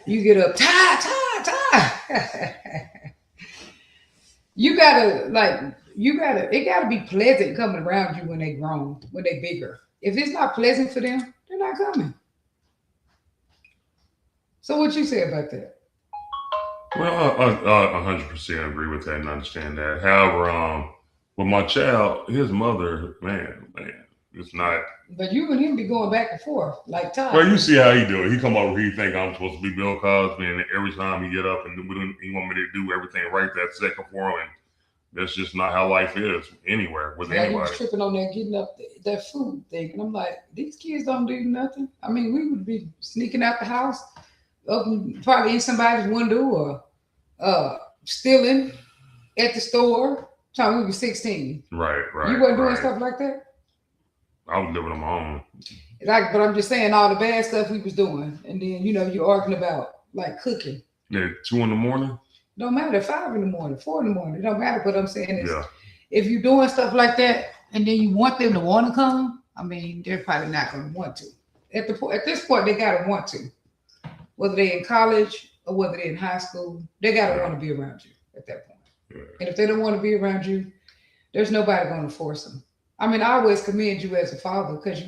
You get up, tie. You gotta like it gotta be pleasant coming around you when they grown, when they bigger. If it's not pleasant for them, they're not coming. So what you say about that? Well, I 100% agree with that and understand that. However, with my child, his mother, man, it's not. But you and him be going back and forth like Well, Todd. you see how he do it. He come over here, he think I'm supposed to be Bill Cosby, and every time he get up and he want me to do everything right that second for him, and that's just not how life is anywhere with Like he was anybody. tripping on that getting up that food thing, and I'm like, these kids don't do nothing. I mean, we would be sneaking out the house, probably in somebody's window or uh stealing at the store. Time we were 16. Right, You right, wasn't doing right. stuff like that. I was living on my own. Like, but I'm just saying all the bad stuff we was doing, and then you're arguing about like cooking. Yeah, 2 in the morning. Don't matter 5 in the morning, 4 in the morning. It don't matter. What I'm saying is, Yeah, if you're doing stuff like that, and then you want them to want to come, I mean, they're probably not going to want to. At this point, they gotta want to. Whether they're in college or whether they're in high school, they gotta yeah, want to be around you at that point. yeah. And if they don't want to be around you, there's nobody going to force them. I mean, I always commend you as a father because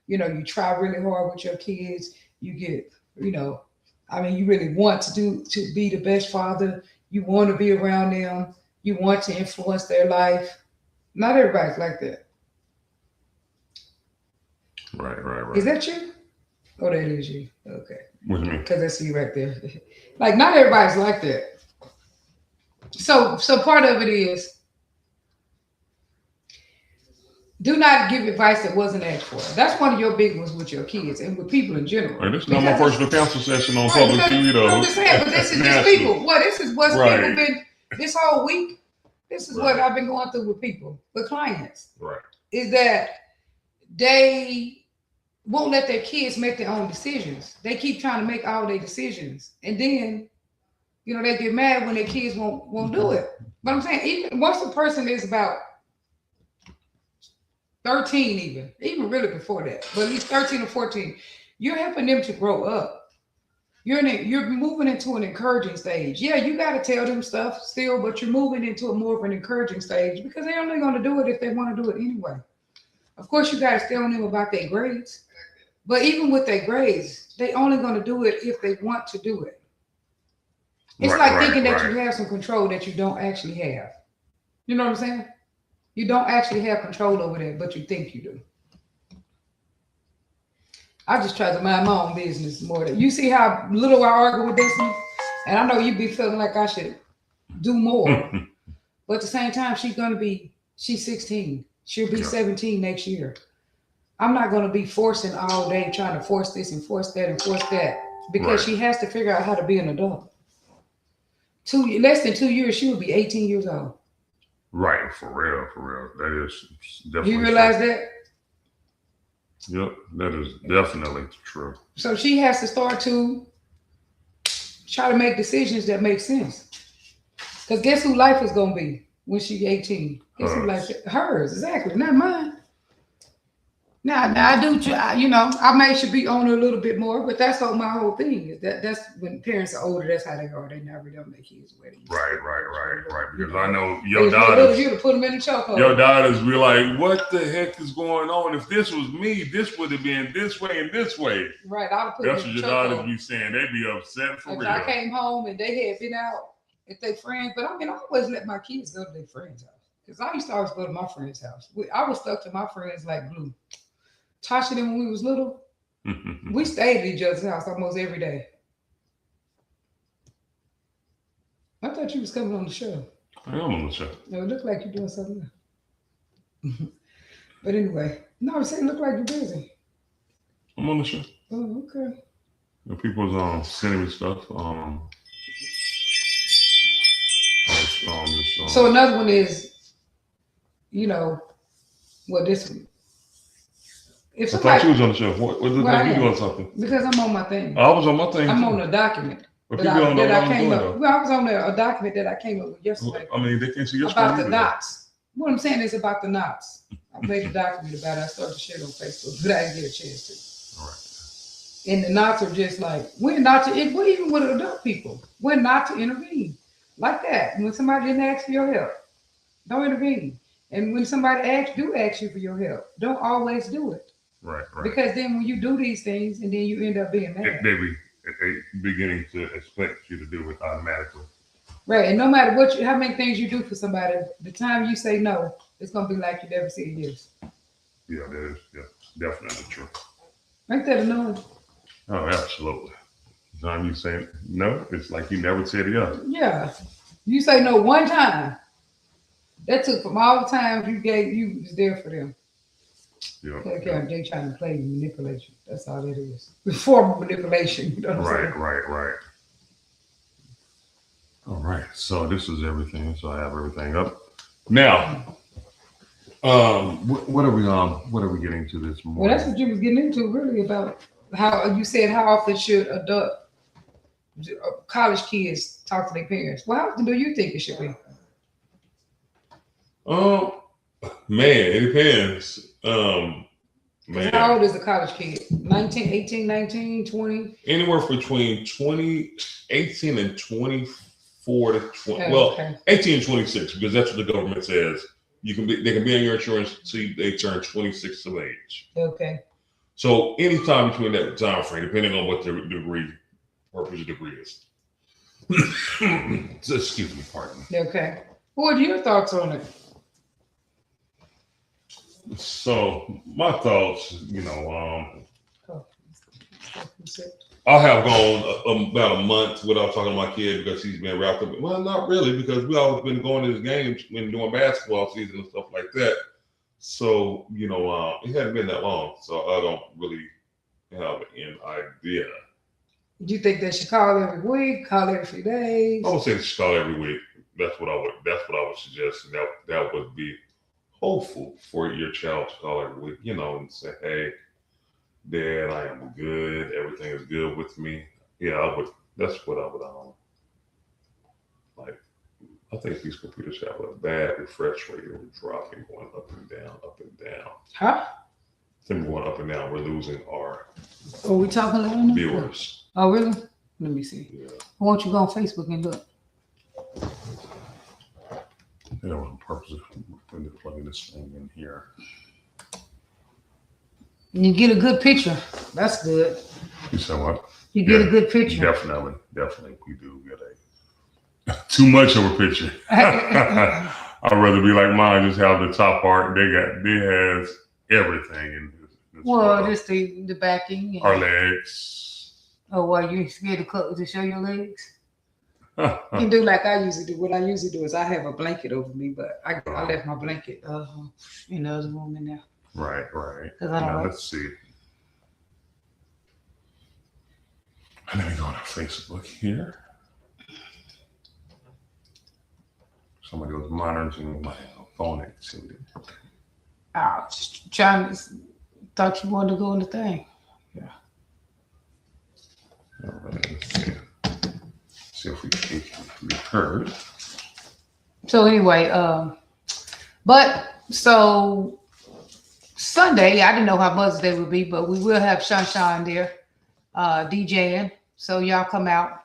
you try really hard with your kids. You get, you know, I mean, you really want to be the best father. You want to be around them. You want to influence their life. Not everybody's like that. Right, right, Is right. that you? Oh, that is you. Okay, What do you mean? because that's you right there. Like, not everybody's like that. So part of it is do not give advice that wasn't asked for. That's one of your big ones with your kids and with people in general. Hey, this is not my Because personal counsel session on right, public because TV, I'm though. just saying, but this is just Naturally. people. Well, this is what's people Right, been this whole week. This is what right, I've been going through with people, with clients, right, is that they won't let their kids make their own decisions. They keep trying to make all their decisions, and then they get mad when their kids won't do it. But I'm saying, even once a person is about 13, even really before that, but at least 13 or 14, you're helping them to grow up. You're moving into an encouraging stage. Yeah, you got to tell them stuff still, but you're moving into a more of an encouraging stage because they're only going to do it if they want to do it anyway. Of course, you got to tell them about their grades, but even with their grades, they only going to do it if they want to do it. It's right, like right, thinking that right. you have some control that you don't actually have. You know what I'm saying? You don't actually have control over that, but you think you do. I just try to mind my own business more. You see how little I argue with this one? And I know you be feeling like I should do more. But at the same time, she's 16. She'll be Yeah, 17 next year. I'm not going to be forcing all day, trying to force this and force that and force that because right, she has to figure out how to be an adult. Less than 2 years, she will be 18 years old. right. For real, for real. That is You definitely true. realize that? Yep, that is definitely true. So she has to start to try to make decisions that make sense. Because guess who life is going to be when she's 18? Guess who life Hers. hers, exactly, not mine. Now I do, I may should be on her a little bit more, but that's all my whole thing is that's when parents are older, that's how they are. They never don't make kids where they used to Right, be when right, they was right, little. right. Because I know They was real little, you to put them in the your chokehold. daughters be like, what the heck is going on? If this was me, this would have been this way and this way. Right, I'll put them That's in what the your daughters chokehold. be saying. They be upset for If I real. came home and they had been out if they friends, but I mean, I always let my kids go to their friends' house because I used to always go to my friend's house. I was stuck to my friends like glue. Tasha and them when we was little, we stayed at each other's house almost every day. I thought you was coming on the show. I am on the show. No, it looked like you're doing something else. But anyway, no, I'm saying it looked like you're busy. I'm on the show. Oh, okay. People's sending me stuff. So another one is, you know, well, this one. If I thought somebody, you was on the show. What look well, I like you am doing something? because I'm on my thing. I was on my thing I'm too. on a document But that people I don't know that what I I'm came doing up. though. Well, I was on a document that I came up with yesterday I mean, they can't see your about screen the either. Though. knots. What I'm saying is about the knots. I made a document about it. I started to share it on Facebook, but I didn't get a chance to. All right. And the knots are just like when not to. We even with adult people, when not to intervene like that. When somebody didn't ask for your help, don't intervene. And when somebody do ask you for your help, don't always do it. Right, right. Because then when you do these things and then you end up being mad. They beginning to expect you to do it automatically. Right. And no matter how many things you do for somebody, the time you say no, it's gonna be like you never said yes. Yeah, that is definitely true. Ain't that annoying? Oh, absolutely. The time you say no, it's like you never said yes. Yeah. You say no one time. That took from all the times you was there for them. Yeah. They trying to play manipulation. That's all it is. Form of manipulation. You know what I'm saying? Right. All right. So this is everything. So I have everything up. Now, what are we getting to this morning? Well, that's what you was getting into really about how you said how often should college kids talk to their parents. Well, how often do you think it should be? Man, it depends. Man. How old is a college kid? 19, 18, 19, 20? Anywhere between 18 and 24 to 20. Okay, well, okay. 18 and 26, because that's what the government says. They can be on your insurance until they turn 26 of age. Okay. So anytime between that time frame, depending on what the purpose of degree is. Excuse me, pardon me. Okay. What are your thoughts on it? So my thoughts, I have gone about a month without talking to my kid because he's been wrapped up. Well, not really, because we all been going to his games when doing basketball season and stuff like that. So, it hadn't been that long. So I don't really have an idea. Do you think they should call every week, call every few days? I would say they should call every week. That's what I would suggest. And that would be hopeful for your child to call every week, and say, hey, Dad, I am good. Everything is good with me. Yeah, I would. That's what I would like. I think these computers have a bad refresh rate. We're dropping, going up and down, up and down. Huh? Them going up and down. We're losing our we talking about viewers. Oh, really? Let me see. Yeah. Why don't you go on Facebook and look? On purpose, I'm plugging this thing in here. You get a good picture. That's good. You said what? You get a good picture. Definitely. We do get too much of a picture. I'd rather be like mine, just have the top part. They has everything in this well, just the backing. Our legs. Oh, well, you scared to show your legs? You can do like I usually do. What I usually do is I have a blanket over me, but I left my blanket in the other room in there. Right. Now, let's see. Let me go on Facebook here. Somebody was monitoring my phone activity. Just thought you wanted to go in the thing. Yeah. All right, let's see. See if we can be heard. So anyway, so Sunday, I didn't know how Mother's Day would be, but we will have Sunshine there, DJing. So y'all come out.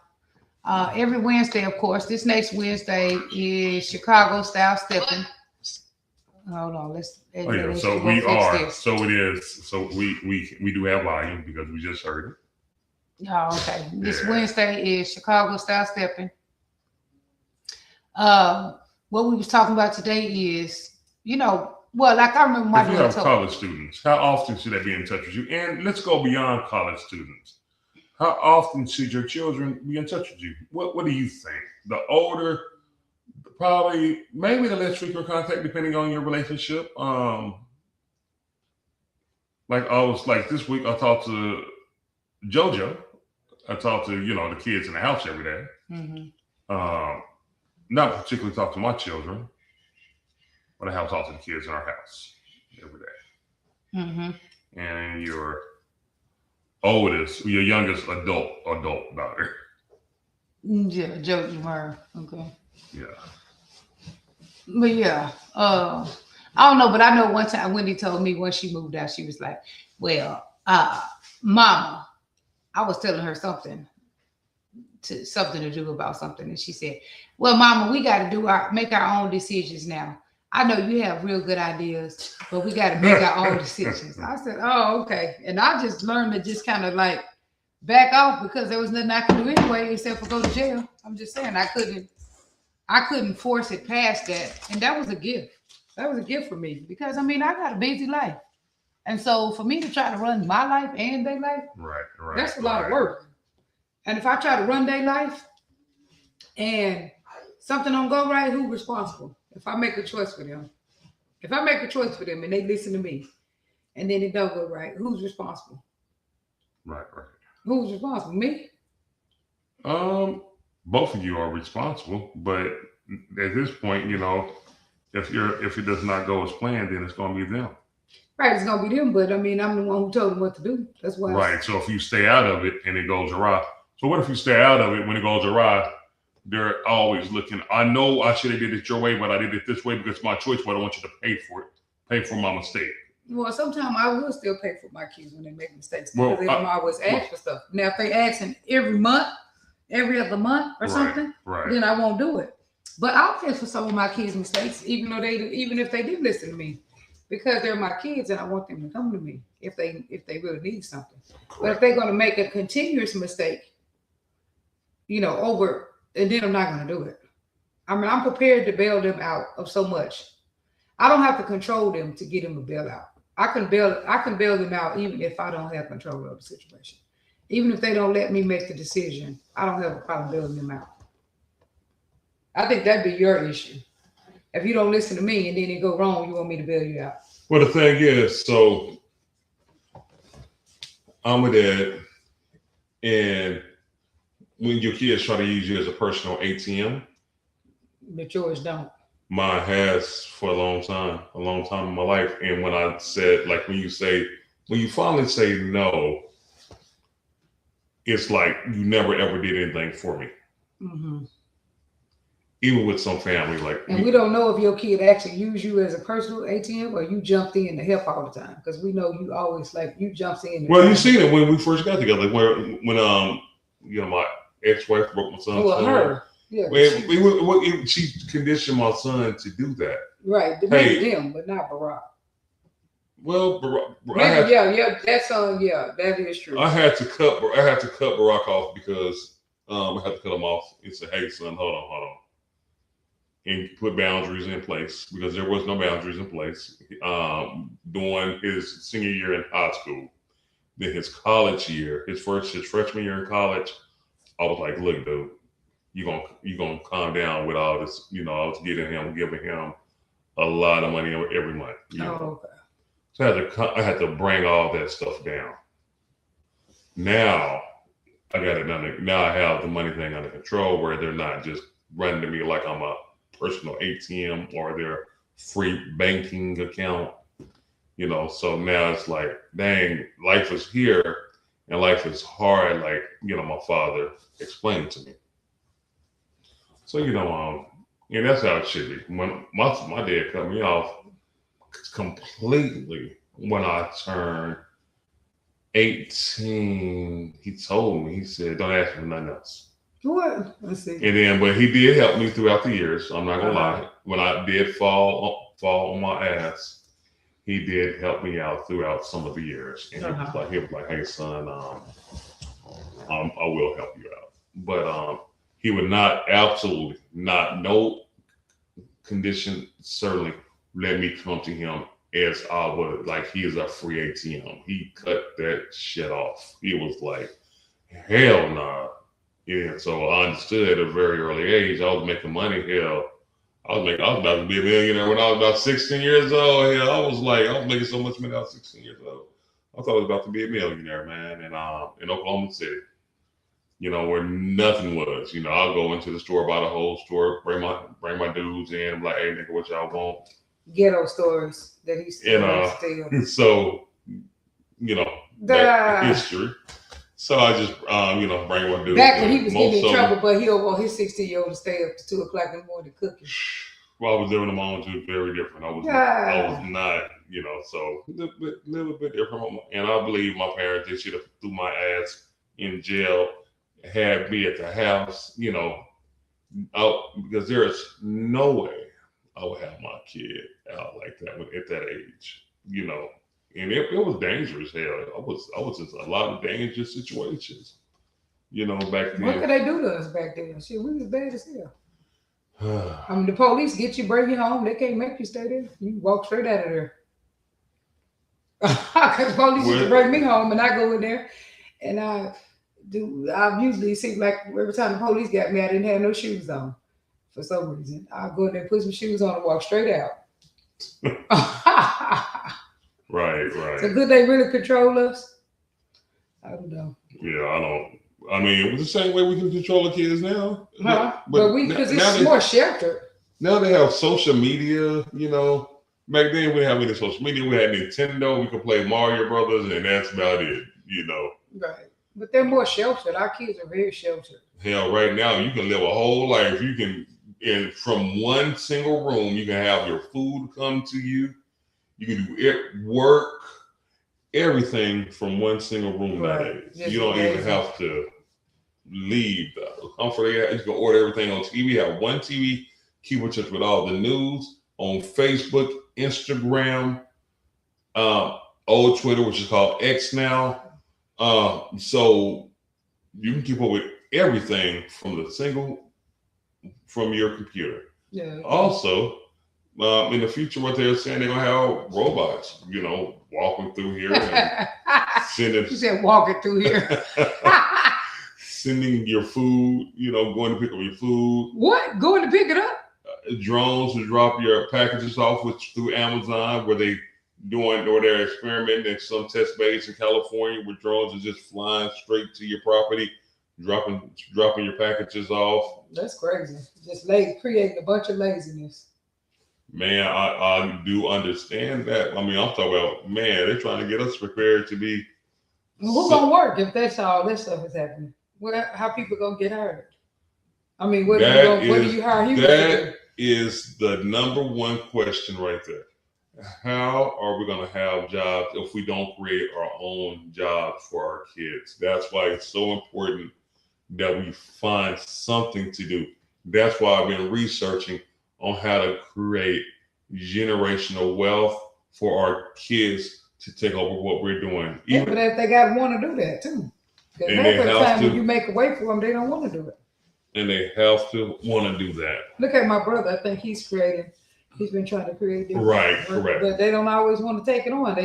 Every Wednesday, of course. This next Wednesday is Chicago Style Stepping. Hold on, So we are. This. So it is. So we do have volume because we just heard it. Oh, okay. This Wednesday is Chicago Style Stepping. What we was talking about today is, like I remember my if you have college students, how often should they be in touch with you? And let's go beyond college students. How often should your children be in touch with you? What do you think? The older, probably, maybe the less frequent contact, depending on your relationship. Like this week, I talked to JoJo. I talk to, the kids in the house every day. Mm-hmm. Not particularly talk to my children, but I have talked to the kids in our house every day. Mm-hmm. And your youngest adult daughter. Yeah, JoJo. Okay. Yeah. But yeah, I don't know, but I know one time Wendy told me when she moved out, she was like, well, Mama, I was telling her something to do about something, and she said, "Well, Mama, we got to make our own decisions now. I know you have real good ideas, but we got to make our own decisions." I said, "Oh, okay." And I just learned to just kind of like back off because there was nothing I could do anyway except for go to jail. I'm just saying I couldn't force it past that, and that was a gift. That was a gift for me because I mean I got a busy life, and so for me to try to run my life and their life, that's a lot of work. And if I try to run their life and something don't go right, who's responsible? If I make a choice for them, and they listen to me, and then it don't go right, who's responsible? Right. Who's responsible? Me? Both of you are responsible, but at this point, you know, if it does not go as planned, then it's going to be them. Right, it's going to be them, but I mean, I'm the one who told them what to do. That's why. Right. So if you stay out of it and it goes awry, so what if you stay out of it when it goes awry? They're always looking. I know I should have did it your way, but I did it this way because it's my choice. But I want you to pay for it. Pay for my mistake. Well, sometimes I will still pay for my kids when they make mistakes because they don't always ask for stuff. Now, if they asking every month, every other month or something, then I won't do it. But I'll pay for some of my kids' mistakes, even if they did listen to me, because they're my kids and I want them to come to me if they really need something. Correct. But if they're going to make a continuous mistake, you know, and then I'm not going to do it. I mean, I'm prepared to bail them out of so much. I don't have to control them to get them a bailout. I can bail them out even if I don't have control of the situation. Even if they don't let me make the decision, I don't have a problem bailing them out. I think that'd be your issue. If you don't listen to me and then it go wrong, you want me to bail you out. Well, the thing is, so I'm a dad, and when your kids try to use you as a personal ATM, but yours don't. Mine has for a long time in my life. And when I said, like, when you finally say no, it's like you never ever did anything for me. Mm-hmm. Even with some family, like. And we don't know if your kid actually used you as a personal ATM or you jumped in to help all the time, because we know you always you jumped in. Well, you seen it when we first got together, when you know, my ex-wife broke my son's phone. Her. Yeah, she conditioned my son to do that. Right, maybe them, but not Barack. Well, that son, that is true. I had to cut Barack off because I had to cut him off and say, "Hey, son, hold on," and put boundaries in place because there was no boundaries in place. During his senior year in high school, then his college year, his freshman year in college, I was like, "Look, dude. You gonna calm down with all this, you know, I was giving him a lot of money every month. You know? Oh, okay. So I had to bring all that stuff down. Now I got it under. Now I have the money thing under control where they're not just running to me like I'm a personal ATM or their free banking account. You know, so now it's like, dang, life is here and life is hard. Like, you know, my father explained to me. So, you know, and that's how it should be. When my dad cut me off completely when I turned 18, he told me, he said, "Don't ask me for nothing else." What? Let's see. And then, but he did help me throughout the years. I'm not gonna lie. When I did fall on my ass, he did help me out throughout some of the years. And he was like, "Hey, son, I will help you out." But he would absolutely not, no condition, certainly let me come to him as I would, like he is a free ATM. He cut that shit off. He was like, hell nah. Yeah, so I understood at a very early age, I was making money. Hell, I was about to be a millionaire when I was about 16 years old. Hell, I was making so much money when I was 16 years old. I thought I was about to be a millionaire, man, in Oklahoma City. You know, where nothing was. You know, I'll go into the store, buy the whole store, bring my dudes in. I'm like, "Hey, nigga, what y'all want?" Ghetto stories that he still. So, you know, that history. So I just, bring my dudes. Back when he was getting in trouble, but he don't want his 16-year-old to stay up to 2:00 in the morning cooking. Well, I was living in my own too, very different. I was not, so a little bit different. And I believe my parents, they should have threw my ass in jail had me at the house, you know, out, because there is no way I would have my kid out like that at that age, you know. And it was dangerous. Hell, I was in a lot of dangerous situations, you know, back What then. could they do to us back then? Shit, we was bad as hell. I mean, the police get you, bring you home. They can't make you stay there. You walk straight out of there. Because police used to bring me home, and I go in there, and I usually see like every time the police got me, I didn't have no shoes on for some reason. I go in there, put some shoes on, and walk straight out. Right. So could they really control us? I don't know. Yeah, I don't. I mean, it was the same way we can control the kids now. But because it's more sheltered. Now they have social media, you know. Back then we didn't have any social media. We had Nintendo. We could play Mario Brothers, and that's about it, you know. Right. But they're more sheltered. Our kids are very sheltered. Hell, right now you can live a whole life. You can, and from one single room, you can have your food come to you. You can do it, work, everything from one single room nowadays. You don't even have to leave the comfort. You can order everything on TV. Have one TV, keep in touch with all the news on Facebook, Instagram, old Twitter, which is called X now. So you can keep up with everything from your computer. Yeah. Also, in the future, what they're saying, they're gonna have robots, you know, walking through here and sending. You said walking through here. Sending your food, you know, going to pick up your food. What? Going to pick it up? Drones to drop your packages off through Amazon, where they're experimenting in some test base in California where drones are just flying straight to your property, dropping your packages off. That's crazy. Just creating a bunch of laziness. Man, I do understand that. I mean, I'm talking about, man, they're trying to get us prepared to be. Who's gonna work if that's all this stuff is happening? How people gonna get hired? I mean, what do you hire humans to do? That is the number one question right there. How are we going to have jobs if we don't create our own jobs for our kids? That's why it's so important that we find something to do. That's why I've been researching on how to create generational wealth for our kids to take over what we're doing. Yeah, but if they got to want to do that too. Because most of the time when you make a way for them, they don't want to do it. And they have to want to do that. Look at my brother. I think he's creating. He's been trying to create different right, correct. But they don't always want to take it on.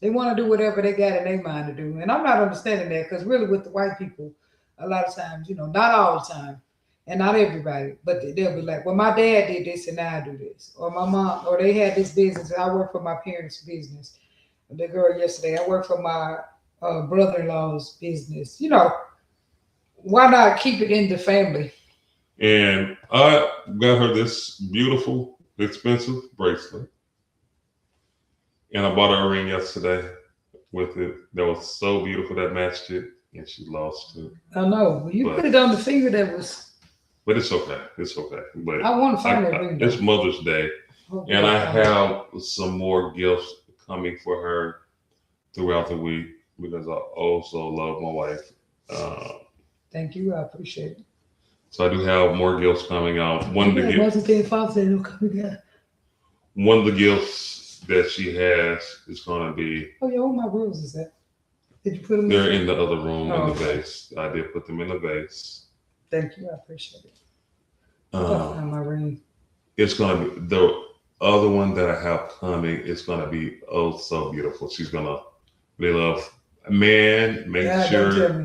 They want to do whatever they got in their mind to do. And I'm not understanding that, because really with the white people, a lot of times, you know, not all the time, and not everybody, but they'll be like, well, my dad did this and now I do this. Or my mom, or they had this business and I work for my parents' business. The girl yesterday, I work for my brother-in-law's business. You know, why not keep it in the family? And I got her this beautiful, expensive bracelet. And I bought her a ring yesterday with it. That was so beautiful, that matched it, and she lost it. I know. Well, you put it on the finger that was. But it's okay. It's okay. But I want to find that ring. It's Mother's Day. Okay. And I have some more gifts coming for her throughout the week, because I also love my wife. Thank you. I appreciate it. So I do have more gifts coming out. One of the gifts that she has is going to be. Oh yeah, where my roses at? Did you put them? They're in the other room in the vase. I did put them in the vase. Thank you. I appreciate it. Find my ring. It's going to be the other one that I have coming. It's going to be so beautiful. She's going to really love. Man, make sure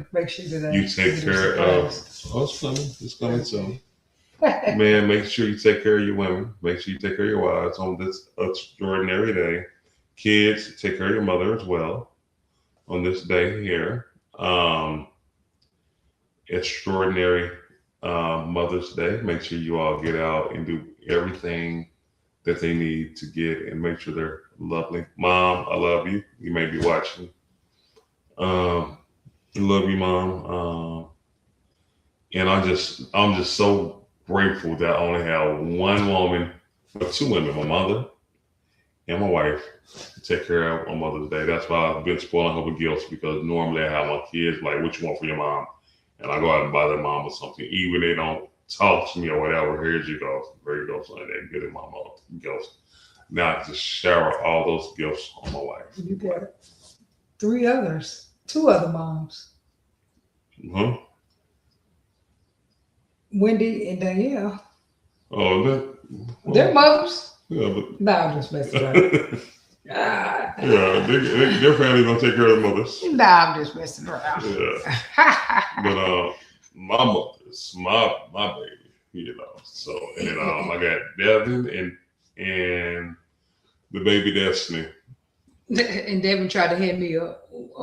you take care of. Oh, it's coming. It's coming soon. Man, make sure you take care of your women. Make sure you take care of your wives on this extraordinary day. Kids, take care of your mother as well on this day here. Extraordinary Mother's Day. Make sure you all get out and do everything that they need to get, and make sure they're lovely. Mom, I love you. You may be watching. Love you, Mom. And I'm just so grateful that I only have one woman, or two women, my mother and my wife to take care of on Mother's Day. That's why I've been spoiling her with gifts, because normally I have my kids like, what you want for your mom? And I go out and buy their mom or something. Even they don't talk to me or whatever, here you go. There you go, son. They get it, mama gifts. Now I just shower all those gifts on my wife. You got 3 others, 2 other moms. Huh? Wendy and Danielle. Oh, They're mothers. Yeah, but No, I'm just messing around. yeah, their family gonna take care of the mothers. No, I'm just messing around. Yeah, but my mother's my baby, you know. So and then I got Devin and the baby Destiny. And Devin tried to hand me a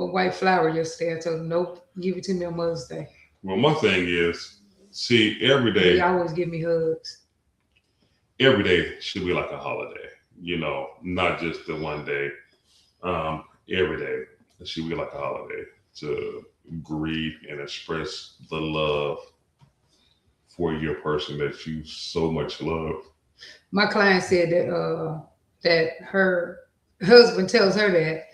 white flower yesterday. I told him, nope, give it to me on Mother's Day. Well, my thing is, see, every day. He always give me hugs. Every day should be like a holiday, you know, not just the one day. Every day it should be like a holiday to greet and express the love for your person that you so much love. My client said that her husband tells her that,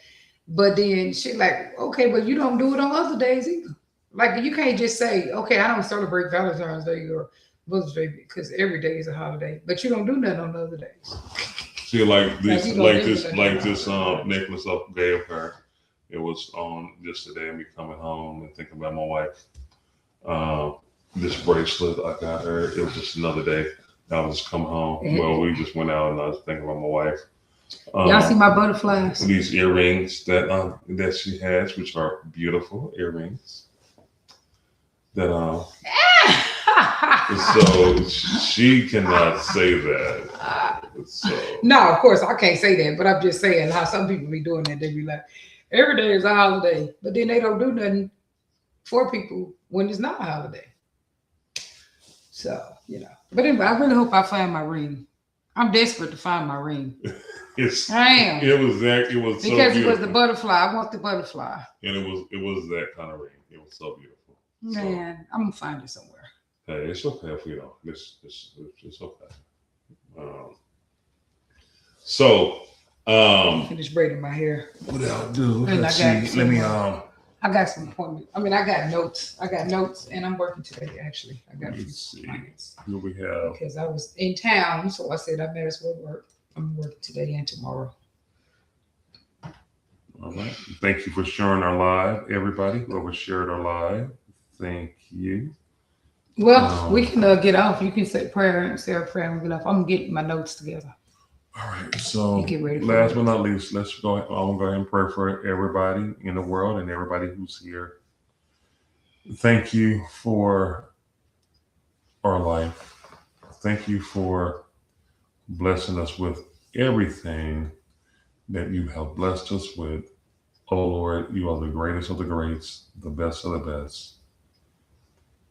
but then she like, okay, but you don't do it on other days either. Like, you can't just say, okay, I don't celebrate Valentine's Day or Mother's Day because every day is a holiday, but you don't do nothing on other days. See, like this necklace I gave her. It was on yesterday, and me coming home and thinking about my wife. This bracelet I got her. It was just another day. I was just coming home. Well, we just went out, and I was thinking about my wife. Y'all see my butterflies? These earrings that she has, which are beautiful earrings. That so she cannot say that. So. No, of course I can't say that, but I'm just saying how some people be doing that. They be like, every day is a holiday, but then they don't do nothing for people when it's not a holiday. So, you know. But anyway, I really hope I find my ring. I'm desperate to find my ring. I am. It was because so it was the butterfly. I want the butterfly. And it was that kind of ring. It was so beautiful. Man, so, I'm gonna find it somewhere. Hey, it's okay if we don't. It's okay. Finish braiding my hair. What I'll do? And let's see. Let me I got some appointments. I mean, I got notes, and I'm working today. Actually, I got clients. Who we have? Because I was in town, so I said I might as well work. I'm working today and tomorrow. All right. Thank you for sharing our live, everybody. Whoever shared our live, thank you. Well, we can get off. You can say prayer and say a prayer and get off. I'm getting my notes together. All right. So last but not least, let's go. I'm gonna go ahead and pray for everybody in the world and everybody who's here. Thank you for our life. Thank you for blessing us with everything that you have blessed us with. Oh Lord, you are the greatest of the greats, the best of the best.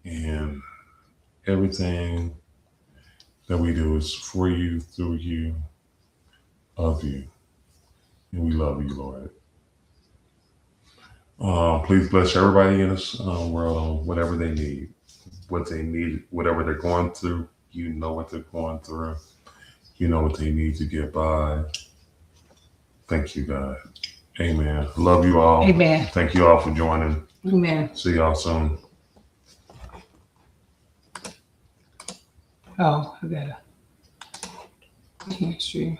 And everything that we do is for you, through you, of you. And we love you, Lord. Please bless everybody in this world on whatever they need. What they need, whatever they're going through, you know what they're going through. You know what they need to get by. Thank you, God. Amen. Love you all. Amen. Thank you all for joining. Amen. See y'all soon. Oh, I can't stream.